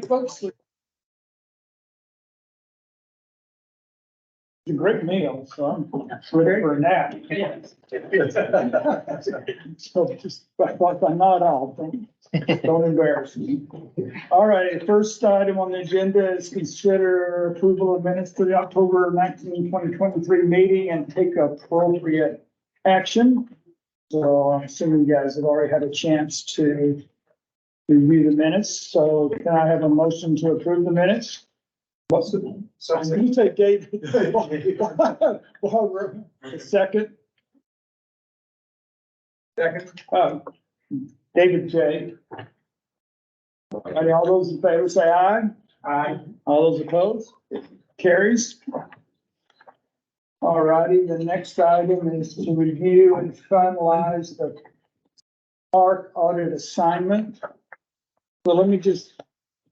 Folks, it's a great meal, so I'm ready for a nap. So just, I'm not all, don't embarrass me. All right, first item on the agenda is consider approval of minutes to the October 19, 2023 meeting and take appropriate action. So I'm assuming you guys have already had a chance to review the minutes, so can I have a motion to approve the minutes? What's the, so you say David? Barbara, a second? Second. David J. All those in favor say aye. Aye. All those opposed? Carries. All righty, the next item is to review and finalize the park audit assignment. So let me just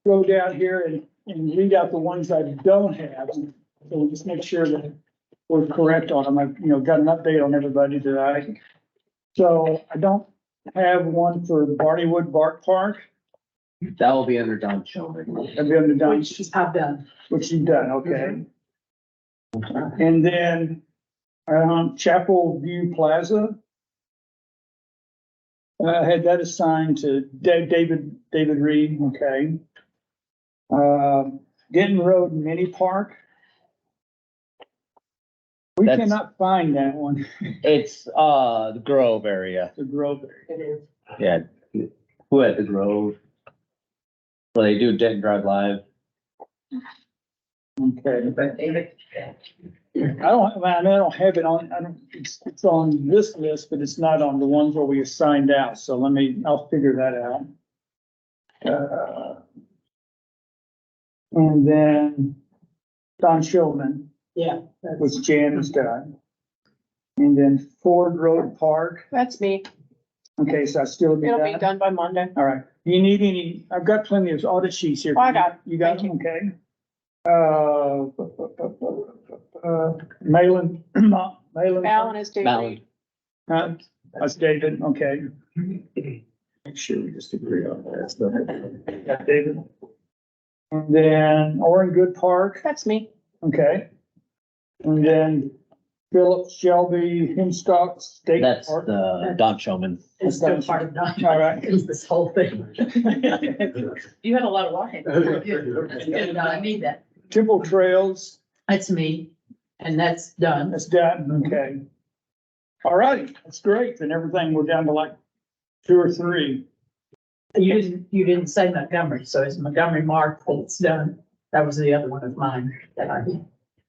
go down here and read out the ones I don't have. So we'll just make sure that we're correct on them. I've, got an update on everybody today. So I don't have one for Barneywood Bark Park. That will be under Don Shulman. Have you ever done? I've done. Which you've done, okay. And then, Chapel View Plaza. I had that assigned to David Reed, okay. Denton Road Mini Park. We That's- cannot find that one, It's, the Grove area. the Grove. It is. Yeah. Who at the Grove? Well, they do Denton Drive Live. Okay, But David, I don't have it on, it's on this list, but it's not on the ones where we assigned out, so I'll figure that out. And then Don Shulman, yeah, which Jan has done. And then Ford Road Park, That's me. okay, so I still be It'll be done. done by Monday. All right, do you need any, I've got plenty of audit sheets here. Oh, I got it. You got Thank them, okay? Malin. Alan is due. Malin. That's David, okay. Make sure we just agree on that stuff. Got David. And then Oran Good Park, That's me. okay. And then Phillips Shelby Hemstock State That's Park. the Don Shulman. it's still part of Don. All right. It's this whole thing. You had a lot of walking. I need that. Temple Trails, That's me, and that's done. that's done, okay. All righty, that's great. Then everything, we're down to like 2 or 3. You didn't say Montgomery, so it's Montgomery Mark that's done. That was the other one of mine that I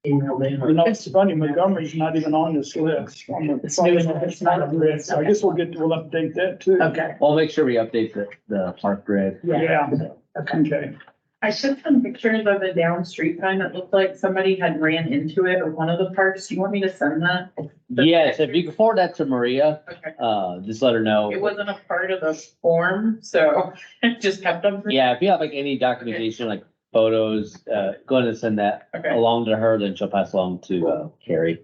emailed in. It's funny, Montgomery's not even on this list. It's new, it's not on the list. So I guess we'll update that too. Okay, We'll make sure we update the park grid. yeah, Yeah, okay. okay. I took some pictures of the down street sign that looked like somebody had ran into it at one of the parks. Do you want me to send that? Yes, if you can forward that to Maria, Okay. just let her know. It wasn't a part of the form, so it just kept them. Yeah, if you have like any documentation, like photos, go ahead and send that Okay. along to her, then she'll pass along to, Carrie.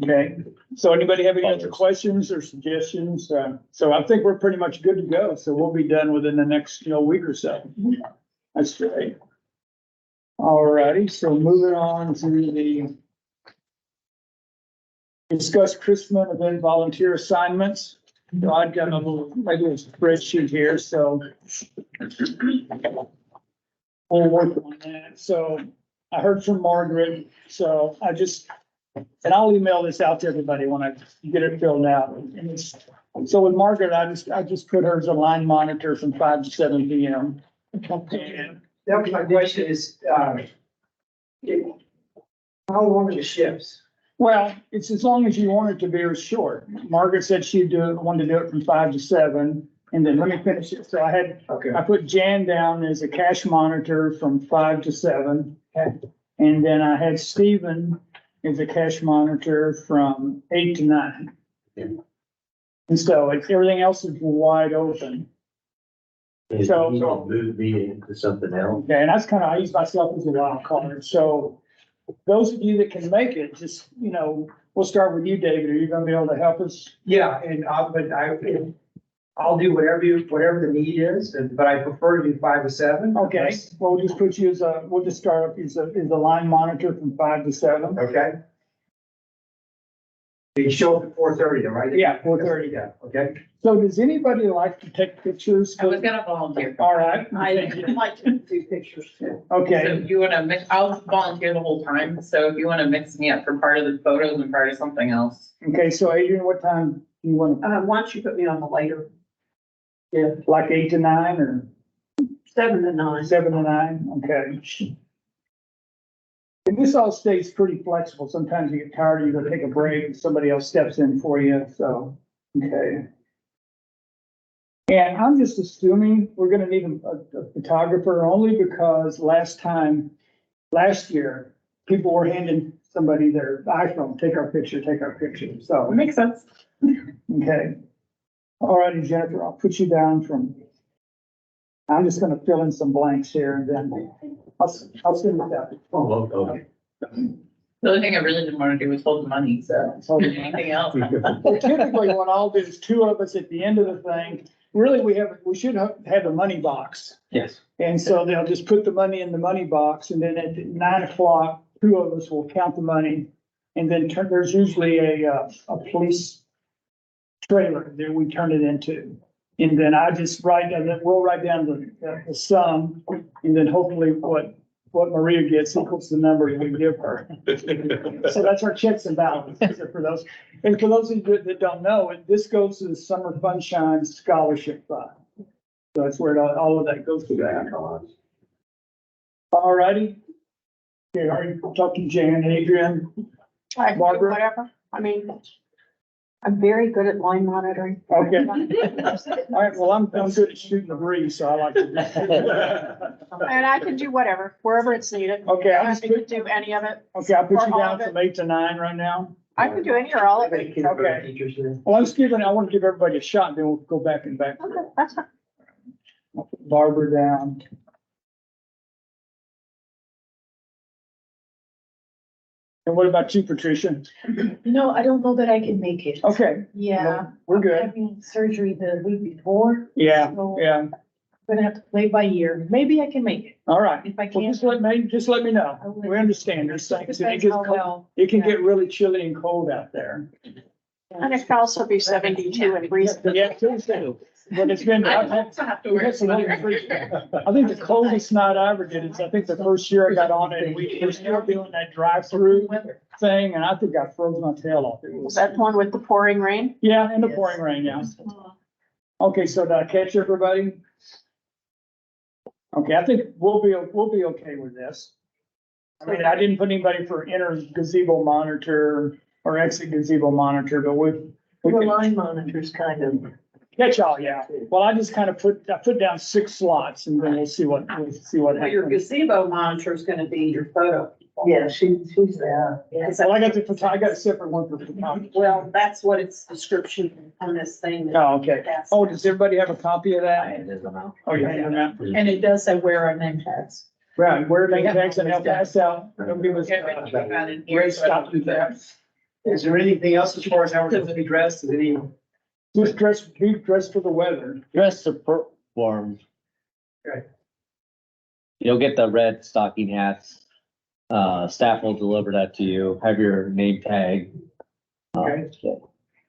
Okay, so anybody have any other Followers. questions or suggestions? So I think we're pretty much good to go, so we'll be done within the next, week or so. That's great. All righty, so moving on to the discuss Christmas event volunteer assignments. So I've got a little spreadsheet here, so we'll work on that. So I heard from Margaret, so and I'll email this out to everybody when I get it filled out. And so with Margaret, I just put her as a line monitor from 5 to 7 PM. And That was my question is, how long are the shifts? well, it's as long as you want it to be or short. Margaret said wanted to do it from 5 to 7. And then let me finish it. So I put Jan down as a cash monitor from 5 to 7. And then I had Stephen as a cash monitor from 8 to 9. And so everything else is wide open. So- You don't move me into something else. Okay, and that's I use myself as a wild card. So those of you that can make it, just, we'll start with you, David. Are you gonna be able to help us? Yeah, but I'll do whatever the need is, but I prefer to do 5 to 7. Okay, well, we'll just put you as we'll just start up as a line monitor from 5 to 7. Okay. You show up at 4:30, then, right? Yeah, 4:30. Yeah, okay. So does anybody like to take pictures? I was gonna volunteer. All right, I like to do pictures too. So okay, if you wanna mix, I'll volunteer the whole time, so if you wanna mix me up for part of the photos and part of something else. okay, so Adrian, what time do you want Why don't you put me on the later, to, like 8 to 9 or 7 to 9? 7 to 9? Okay. And this all stays pretty flexible. Sometimes you get tired, you go take a break, and somebody else steps in for you, so, okay. And I'm just assuming we're gonna need a photographer only because last year, people were handing somebody their iPhone, take our picture, so, Makes sense. okay. All righty, Jennifer, I'll put you down I'm just gonna fill in some blanks here and then I'll send it out. Oh, okay. The only thing I really didn't wanna do was hold the money, so So, anything else. well, typically, what I'll do is 2 of us at the end of the thing, really, we should have a money box. Yes. And so they'll just put the money in the money box and then at 9 o'clock, 2 of us will count the money. And then there's usually a police trailer that we turn it into. And then I just we'll write down the sum and then hopefully what Maria gets equals the number we give her. So that's our checks and balances for those. And for those of you that don't know, this goes to the Summer Funshine Scholarship Fund. So that's where all of that goes to that. All righty. Okay, are you talking Jan, Adrian? I can do Barbara? whatever. I mean, I'm very good at line monitoring. Okay. All right, well, I'm good at shooting the breeze, so I like to do that. And I can do whatever, wherever it's needed. Okay, I can do any of it. Okay, I'll put you Or all down of it. from 8 to 9 right now. I can do any or all of it. Okay. Teachers there. Well, I want to give everybody a shot, then we'll go back and back. Okay, that's fine. I'll put Barbara down. And what about you, Patricia? No, I don't know that I can make it. Okay, Yeah. we're I'm good. having surgery the week before. Yeah, So yeah, I'm gonna have to play by ear. Maybe I can make it. all right. If I Well, can't. just let me know. I will. We understand. There's things, and it Depends gets how cold. well. It can get really chilly and cold out there. And it can also be 72 and freezing. Yeah, Tuesday. But it's been, I I've had, also have to we wear had some some really freezing. I think the coldest night I ever did is, I think the first year I got on it, and we were still doing that drive-through thing, and I think I froze my tail off. It Was was, that one with the pouring rain? yeah, in the pouring rain, yeah. Okay, so did I catch everybody? Okay, I think we'll be okay with this. I mean, I didn't put anybody for enter gazebo monitor or exit gazebo monitor, but we The can line monitor's kind of. catch all, yeah. Well, I just kind of put down 6 slots and then we'll see what Your happens. gazebo monitor is gonna be your photo. Yeah, she's there. Yeah. Well, I got a separate one for photography. Well, that's what its description on this thing. Oh, okay. That's- Oh, does everybody have a copy of that? It is amount. Oh, you have that? And it does say where our name tags. Right, where they tags and help pass out. It'll give us, Yeah, but keep that in here, great so I don't stuff to that. Is there anything else as far as how we're going to be dressed? Is any? Just be dressed for the weather. Dress to perform. Okay. You'll get the red stocking hats. Staff will deliver that to you. Have your name tag. Okay.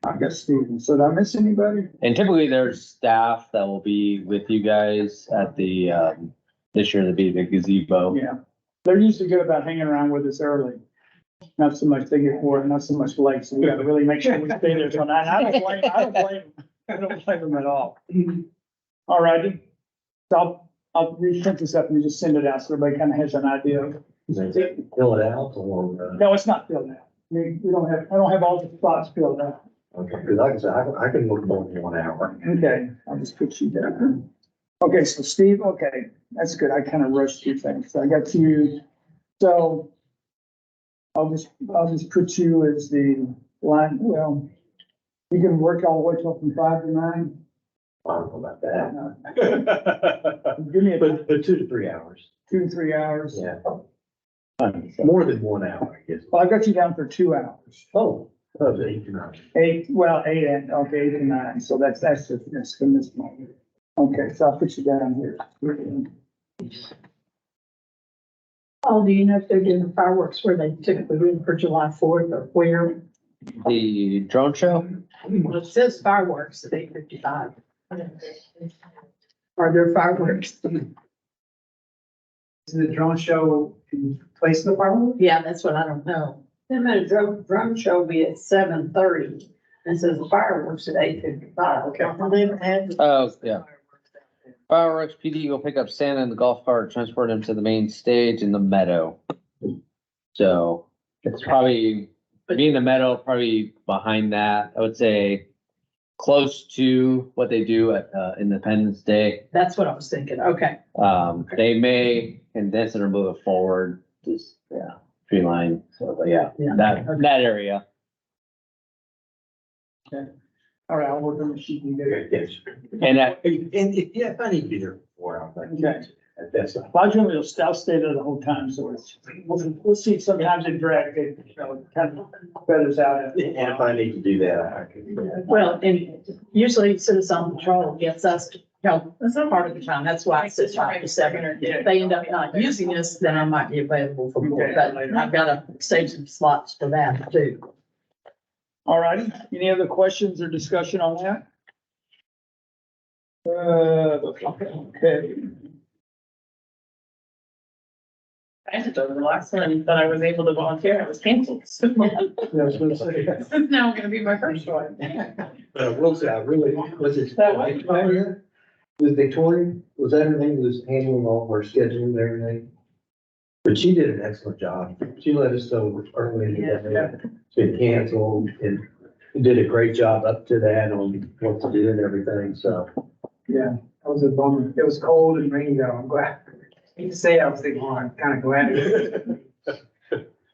I guess Steven, so did I miss anybody? And typically there's staff that will be with you guys at the, this year it'll be the gazebo. Yeah, they're usually good about hanging around with us early. Not so much they get bored, not so much late, so we gotta really make sure we stay there till 9. I don't blame them at all. All righty. So I'll reprint this up and just send it out so everybody kind of has an idea. Fill it out or, No, it's not filled out. We don't have, I don't have all the spots filled out. okay, because like I said, I can work more than 1 hour. Okay, I'll just put you down. Okay, so Steve, okay, that's good. I kind of rushed through things. So I got you. So I'll just put you as the line, well, you can work all the way till from 5 to 9. I don't know about that. Give me a But 2 to 3 hours, 2 to 3 hours. yeah. More than 1 hour, I guess. Well, I got you down for 2 hours. Oh, Eight, well, eight and, okay, 8 and 9, so that's the this moment. Okay, so I'll put you down here. Oh, do you know if they're doing fireworks where they typically do for July 4th or where? The drone show? Well, it says fireworks at 8:55. Are there fireworks? Is the drone show in place of the fireworks? Yeah, that's what I don't know. Then a drum show will be at 7:30 and says the fireworks at 8:55. Okay. And they haven't had the Oh, yeah. Fireworks, PD will pick up Santa in the golf cart, transport him to the main stage in the meadow. So it's probably, being the meadow, probably behind that, I would say close to what they do at Independence Day. That's what I was thinking. Okay. They may condense it or move it forward, just, yeah, tree line, so, but yeah, Yeah. that area. All right, I'll work on the sheet and get it. Yes. And that, And if I need to be there before, I'll. Okay. That's. Well, generally, I'll stay there the whole time, so it's, we'll see, sometimes it drag, it, you know, kind of feathers out. And if I need to do that, I can. Well, and usually Citizen Patrol gets us to help some part of the time. That's why it's 5 to 7. If they end up not using this, then I might be available for more, but I've got to save some slots for that too. All righty, any other questions or discussion on that? Okay. I had done the last one, but I was able to volunteer. I was canceled. So Yeah, I was gonna say, this is now gonna be my first one. But I will say, I really, was it That way. Victoria? Was Victoria, was that her name, who was handling all of our scheduling and everything? But she did an excellent job. She let us know early in the day. It's been canceled and did a great job up to that on what to do and everything, so. Yeah, that was a bummer. It was cold and rainy though. I'm glad. I hate to say, I was thinking, oh, I'm kind of glad.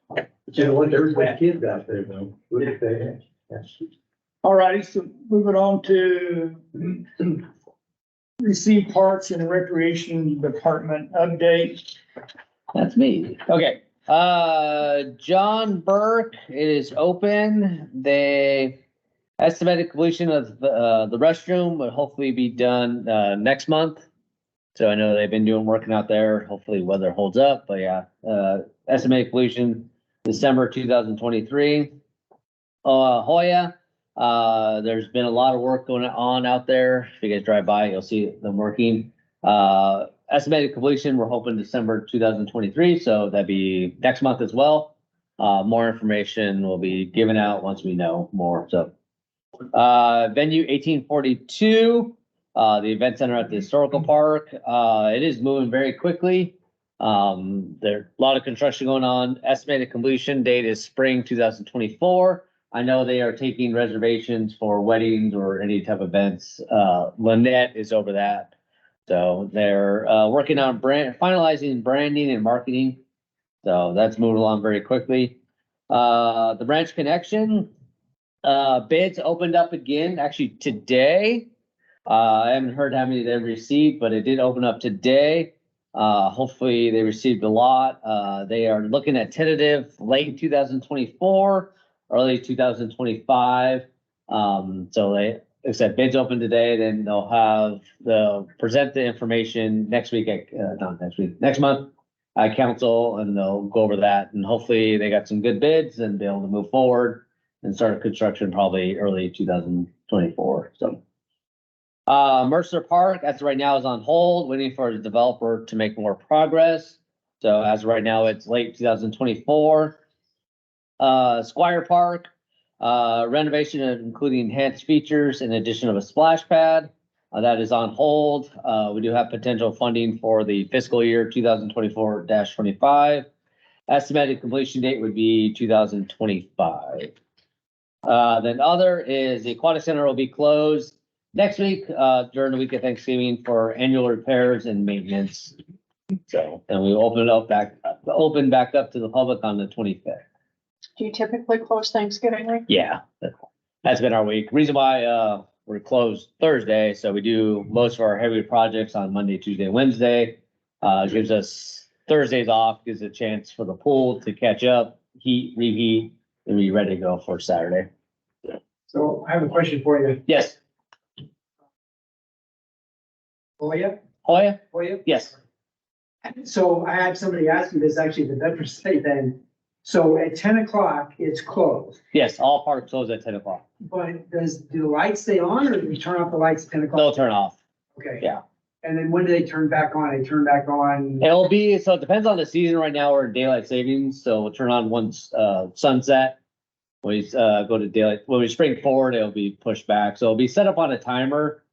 But you know what, there was my kids out there though. Look at that. all righty, so moving on to receive Parks and Recreation Department update. that's me. Okay, John Burke, it is open. They estimated completion of the restroom would hopefully be done, next month. So I know they've been working out there. Hopefully weather holds up, but yeah, estimated completion December 2023. Hoya, there's been a lot of work going on out there. If you guys drive by, you'll see them working. Estimated completion, we're hoping December 2023, so that'd be next month as well. More information will be given out once we know more, so. Venue 1842, the event center at the historical park, it is moving very quickly. There's a lot of construction going on. Estimated completion date is spring 2024. I know they are taking reservations for weddings or any type of events. Lynette is over that. So they're working on finalizing branding and marketing. So that's moving along very quickly. The Branch Connection bids opened up again, actually today. I haven't heard how many they've received, but it did open up today. Hopefully they received a lot. They are looking at tentative late 2024, early 2025. So they, like I said, bids open today, then they'll present the information next week, not next week, next month at council, and they'll go over that, and hopefully they got some good bids and be able to move forward and start construction probably early 2024, so. Mercer Park, as of right now, is on hold, waiting for the developer to make more progress. So as of right now, it's late 2024. Squire Park, renovation including enhanced features in addition of a splash pad. That is on hold. We do have potential funding for the fiscal year 2024-25. Estimated completion date would be 2025. Then other is the Aquatic Center will be closed next week, during the week of Thanksgiving for annual repairs and maintenance. So, and we open back up to the public on the 25th. Do you typically close Thanksgiving week? Yeah, that's been our week. Reason why, we're closed Thursday, so we do most of our heavy projects on Monday, Tuesday, Wednesday. Gives us Thursdays off, gives a chance for the pool to catch up, heat, reheat, and be ready to go for Saturday. So I have a question for you. Yes. Hoya, Oh, yeah? Hoya? Yes. So I had somebody ask me this, actually, the Veterans Day thing. So at 10 o'clock, it's closed, Yes, all parks close at 10 o'clock. but do the lights stay on or do we turn off the lights at 10 o'clock? They'll turn off. Okay. Yeah. And then when do they turn back on? They turn back on? It'll be, so it depends on the season. Right now, we're in daylight savings, so we'll turn on once, sunset. When we, go to daylight, when we spring forward, it'll be pushed back. So it'll be set up on a timer.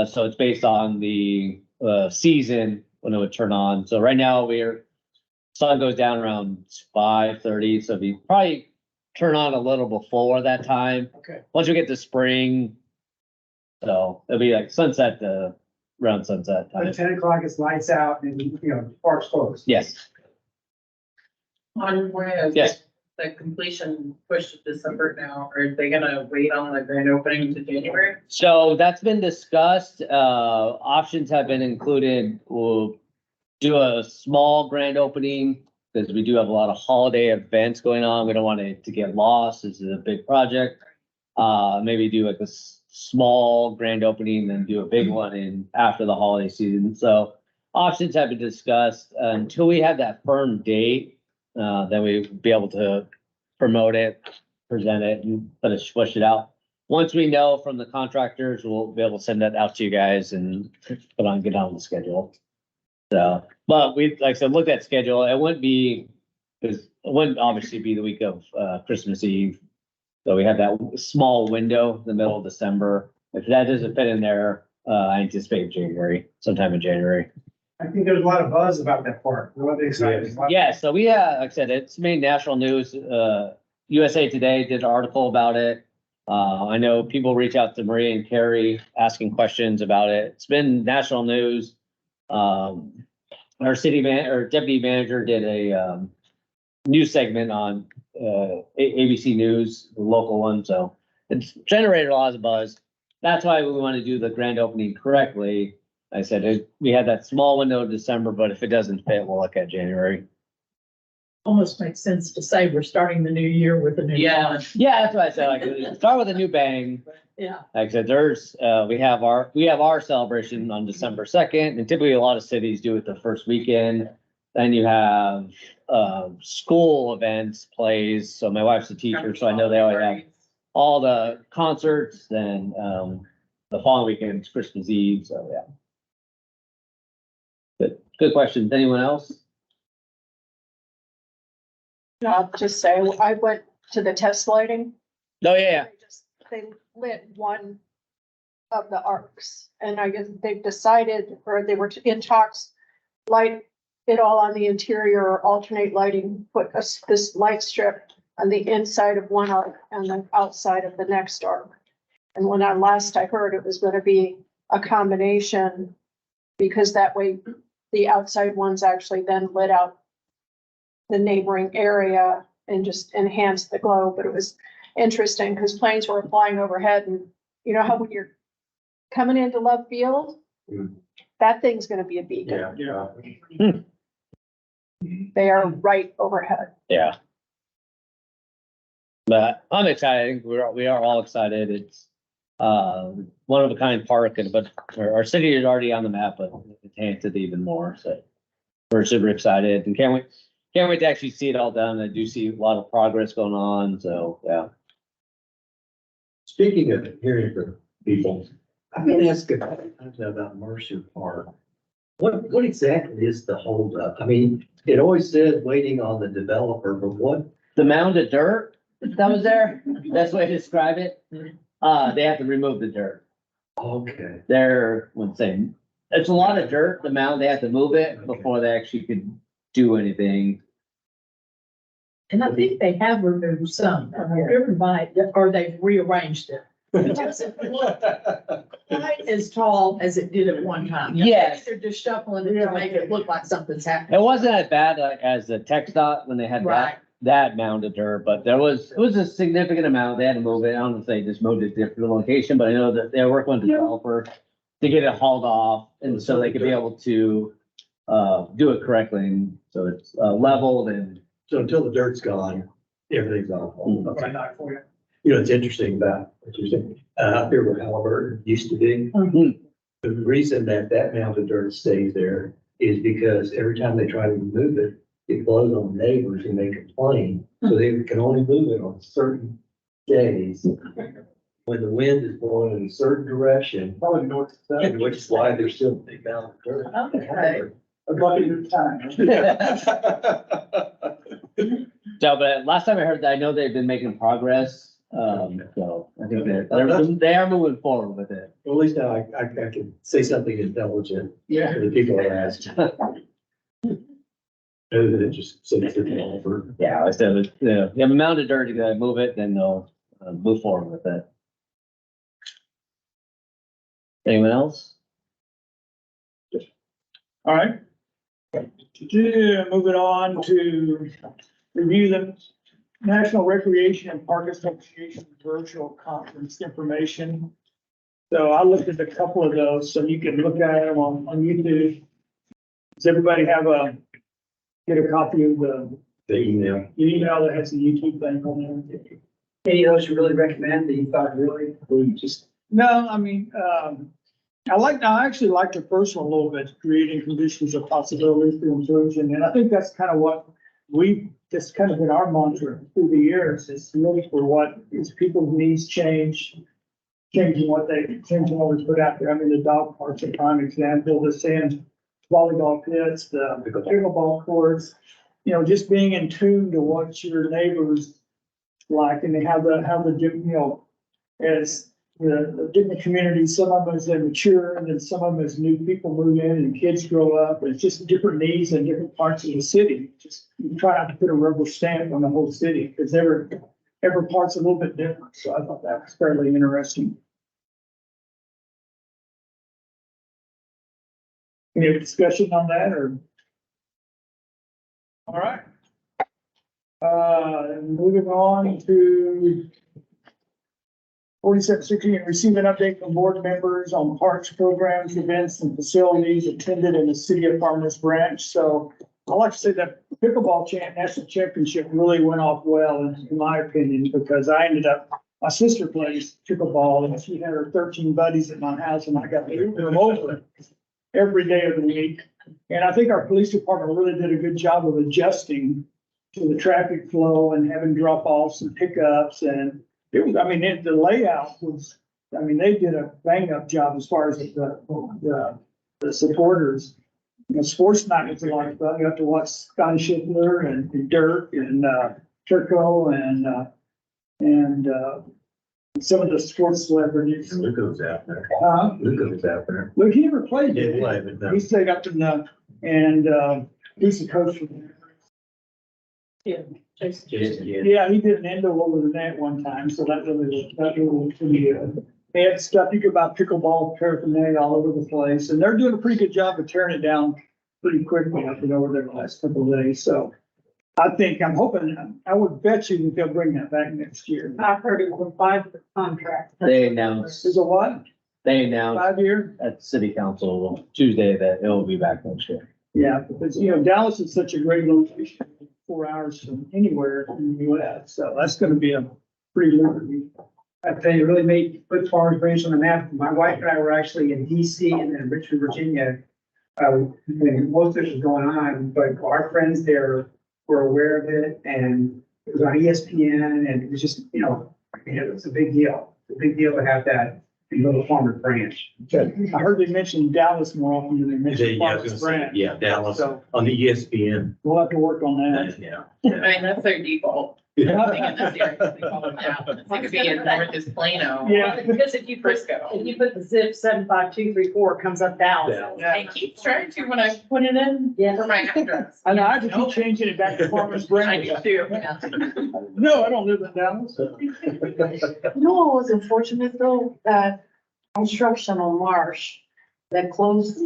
So it's based on the, season when it would turn on. So right now, sun goes down around 5:30, so we probably turn on a little before that time. Okay. Once we get to spring. So it'll be like sunset to around sunset But time. at 10 o'clock, it's lights out and, park's closed. Yes, On where yes. the completion pushed to December now, are they gonna wait on the grand opening to January? So that's been discussed. Options have been included. We'll do a small grand opening because we do have a lot of holiday events going on. We don't want it to get lost. This is a big project. Maybe do like a small grand opening, then do a big one in after the holiday season. So options have been discussed until we have that firm date. Then we'll be able to promote it, present it, and push it out. Once we know from the contractors, we'll be able to send that out to you guys and get on the schedule. So, but we, like I said, looked at schedule. It wouldn't be, because it wouldn't obviously be the week of Christmas Eve. So we have that small window, the middle of December. If that doesn't fit in there, I anticipate January, sometime in January. I think there's a lot of buzz about that park. What they excited. Yeah, so we, like I said, it's made national news. USA Today did an article about it. I know people reach out to Maria and Carrie asking questions about it. It's been national news. Our deputy manager did a news segment on ABC News, the local one, so it's generated a lot of buzz. That's why we want to do the grand opening correctly. I said, we had that small window of December, but if it doesn't fit, we'll look at January. Almost makes sense to say we're starting the new year with a new. Yeah. Yeah, that's what I said, like, start with a new bang. Yeah. Like I said, we have our celebration on December 2nd, and typically a lot of cities do it the first weekend. Then you have, school events, plays, so my wife's a teacher, so I know they always have all the concerts, then, the following weekend's Christmas Eve, so yeah. Good questions. Anyone else? I'll just say, I went to the test lighting. Oh, yeah. They lit one of the arcs, and I guess they've decided, or they were in talks, light it all on the interior or alternate lighting, put this light strip on the inside of one arc and the outside of the next arc. And when I heard, it was gonna be a combination, because that way the outside ones actually then lit out the neighboring area and just enhanced the glow. But it was interesting because planes were flying overhead, and you know how when you're coming into Love Field, that thing's gonna be a beacon. Yeah. They are right overhead. Yeah. But I'm excited. We are all excited. It's one of a kind park, but our city is already on the map, but it's enhanced even more. So we're super excited and can't wait to actually see it all done. I do see a lot of progress going on. So yeah. Speaking of hearing from people, I've been asking about Mercer Park. What exactly is the holdup? I mean, it always said waiting on the developer, but what? The mound of dirt that was there, best way to describe it. They have to remove the dirt. Okay. It's a lot of dirt, the mound, they have to move it before they actually could do anything. And I think they have removed some, driven by, or they've rearranged it. It doesn't look quite as tall as it did at one time. Yes. They're just shuffling it to make it look like something's happening. It wasn't as bad as the tech dot when they had Right. that mound of dirt, but it was a significant amount. They had to move it. I don't know if they just moved it to a different location, but I know that they were working with the developer to get it hauled off, and so they could be able to do it correctly, and so it's leveled and. So until the dirt's gone, everything's on hold. Okay, not for you. You know, it's interesting about what you're saying, out there where Halliburton used to be. The reason that that mound of dirt stays there is because every time they try to remove it, it blows on the neighbors and they complain. So they can only move it on certain days. When the wind is blowing in a certain direction, Probably north to south. and which is why there's still a big mound of dirt. Okay. A bucket at a time. So, but last time I heard that, I know they've been making progress. So I think they are moving forward with it. Well, at least now I can say something intelligent Yeah. to the people I asked. Other than it just sits there over. Yeah, I said, you have a mound of dirt, you gotta move it, then they'll move forward with it. Anyone else? All right. Yeah, moving on to review the National Recreation and Park Association virtual conference information. So I looked at a couple of those, so you can look at them on YouTube. Does everybody get a copy of the The email that has the YouTube thing on there? Any of those you really recommend that you thought really, just, No, I mean, I actually like the first one a little bit, creating conditions of possibility for inclusion, and I think that's kind of what that's kind of been our mantra through the years, is look for what is people's needs changing what we put out there. I mean, the dog park's a prime example, the sand volleyball pits, the pickleball courts, you know, just being in tune to what your neighbors like, and they have the, you know, as the different communities, some of them as they mature, and then some of them as new people move in and kids grow up. It's just different needs in different parts of the city. Just you try not to put a rubber stamp on the whole city, because every part's a little bit different. So I thought that was fairly interesting. Any discussion on that, or? All right. Moving on to 4760, and receive an update from board members on parks, programs, events, and facilities attended in the city of Farmers Branch. So I'd like to say that pickleball national championship really went off well, in my opinion, because my sister plays pickleball, and she had her 13 buddies at my house, and I got to move them over every day of the week. And I think our police department really did a good job of adjusting to the traffic flow and having drop-offs and pickups, and it was, I mean, the layout was, I mean, they did a bang-up job as far as the supporters. You know, sports night was a lot of fun. You have to watch Scotty Scheffler and Dirk and Turco and some of the sports celebrities. Luca was out there. Luca was out there. Look, he never played. Didn't play, but no. He stayed up in and he's the coach for them. Yeah. Yeah, he did an endo over the net one time, so that really was pretty good. They had stuff, you could buy pickleball paraphernalia all over the place, and they're doing a pretty good job of tearing it down pretty quickly up and over there the last couple of days, so. I'm hoping, I would bet you that they'll bring that back next year. I heard it was a 5-year contract. They announced, Is it what, they announced 5 year? at city council Tuesday that it will be back next year. Yeah, because, you know, Dallas is such a great location, 4 hours from anywhere in the US, so that's gonna be a pretty lucrative. I tell you, it really put Farmers Branch on the map. My wife and I were actually in DC and then Richmond, Virginia. When most of this was going on, but our friends there were aware of it, and it was on ESPN, and it was just, you know, it was a big deal. It's a big deal to have that in Little Farmers Branch. I heard they mention Dallas more often than they mention Yeah, I was Farmers gonna say, Branch. yeah, Dallas So on the ESPN. we'll have to work on that. Yeah. I mean, that's their default. Thing in this area, they call them out. It's like being north is Plano. Yeah. Because if you Frisco. put the zip 75234, it comes up Dallas. Yeah. I keep trying to when I put it in Yeah. for my address. I know, I have to keep changing it back to Farmers I Branch. do too. yeah. No, I don't live in Dallas. You know what was unfortunate though, that construction on Marsh that closed,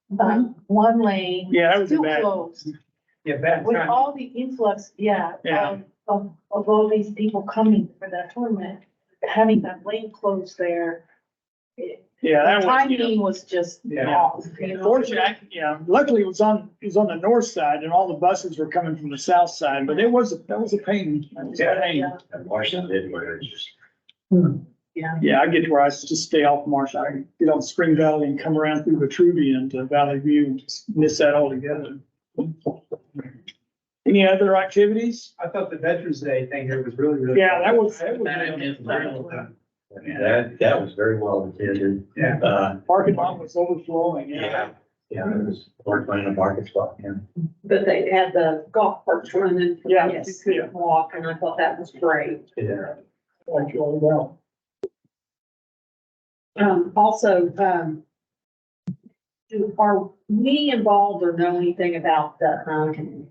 one lane, Yeah, that was still bad. closed. Yeah, bad With time. all the influx, Yeah. of all these people coming for that tournament, having that lane closed there, Yeah, that The was, you know, timing was just Yeah. off. you know? fortunately, yeah, luckily it was on the north side and all the buses were coming from the south side, but that was a pain. That was a pain. And Washington did where it's just. Yeah, I get to where I just stay off Marsh. I get on Spring Valley and come around through Vitruvian to Valley View and just miss that altogether. Any other activities? I thought the Veterans Day thing here was really. Yeah, that was. That That was very well attended. Yeah. Parking lot was overflowing, yeah. Yeah, it was, we're playing a market spot, yeah. But they had the golf carts running. Yeah. You couldn't walk, and I thought that was great. Yeah. Like, oh, well. Also, are we involved or know anything about the,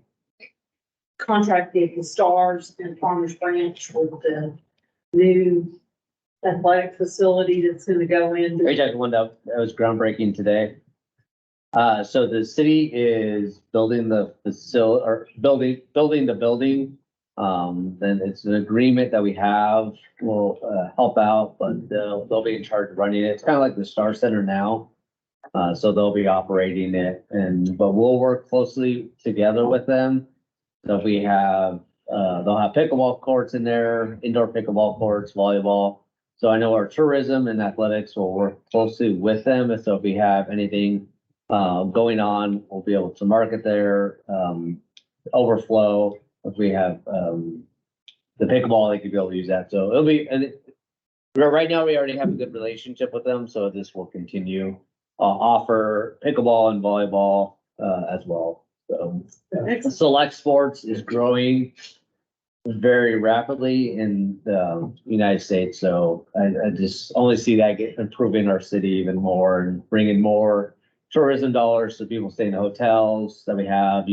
contract with the Stars and Farmers Branch with the new athletic facility that's gonna go in? Are you talking one that was groundbreaking today? So the city is building the facility, or building the building. Then it's an agreement that we have, will, help out, but they'll be in charge of running it. It's kind of like the Star Center now. So they'll be operating it but we'll work closely together with them. So we have, they'll have pickleball courts in there, indoor pickleball courts, volleyball. So I know our tourism and athletics will work closely with them. And so if we have anything going on, we'll be able to market there, overflow. If we have the pickleball, they could be able to use that. So it'll be, right now, we already have a good relationship with them, so this will continue. Offer pickleball and volleyball as well. So Select Sports is growing very rapidly in the United States. So I just only see that improving our city even more and bringing more tourism dollars so people stay in the hotels that we have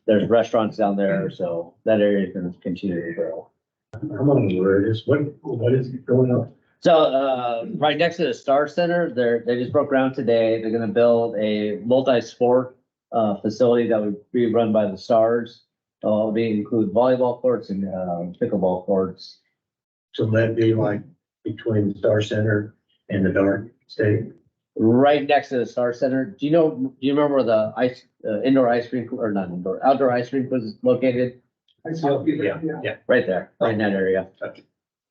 there's restaurants down there. So that area is going to continue to grow. I'm on the word, what is going on? So, right next to the Star Center, they just broke ground today. They're gonna build a multi-sport, facility that would be run by the Stars. They include volleyball courts and, pickleball courts. So that'd be like between the Star Center and the Dark State? Right next to the Star Center. Do you remember where the indoor ice rink, or not indoor, outdoor ice rink was located? Yeah. Right there, right in that area.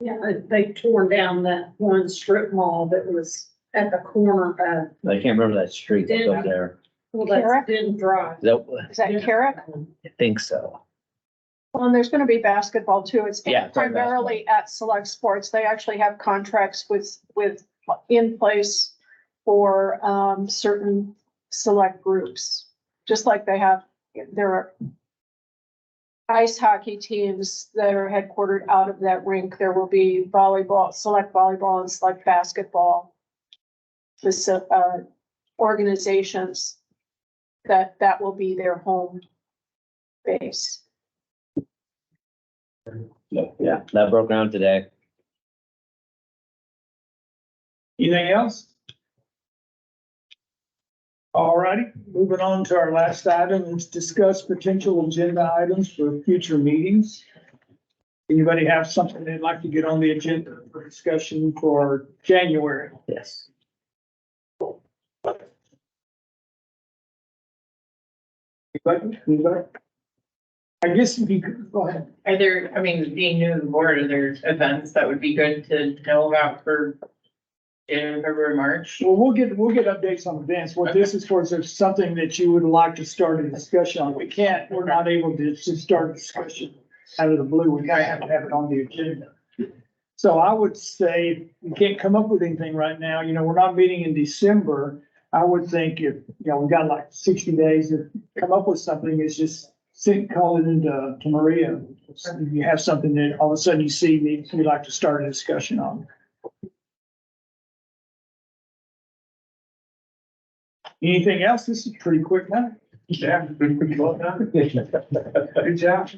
Yeah, they tore down that one strip mall that was at the corner of, I can't remember that street that's up there. well, that's Carrick? didn't drive. Is that- Is that Carrick? I think so. Well, and there's gonna be basketball too. It's Yeah, it's like primarily at Select Sports. They actually have contracts with in place for certain select groups. Just like they have, there are ice hockey teams that are headquartered out of that rink. There will be select volleyball and select basketball organizations that will be their home base. Yeah, that broke ground today. Anything else? All righty, moving on to our last item, let's discuss potential agenda items for future meetings. Anybody have something they'd like to get on the agenda for discussion for January? Yes. Anybody? I guess if you could, go ahead. Are there, I mean, being new to the board, are there events that would be good to know about for January, February, March? Well, we'll get updates on events. What this is for is if something that you would like to start a discussion on. We're not able to just start a discussion out of the blue. We gotta have it on the agenda. So I would say we can't come up with anything right now. We're not meeting in December. I would think if, we've got like 60 days to come up with something, it's just call it into Maria. If you have something that all of a sudden you see you'd like to start a discussion on. Anything else? This is pretty quick now. Yeah. Good job.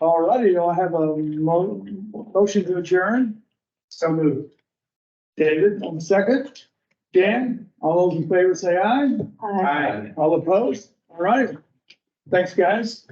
All righty, do I have a motion to adjourn? So moved. David, on the second. Dan, all those in favor say aye. Aye. All opposed? All right. Thanks, guys.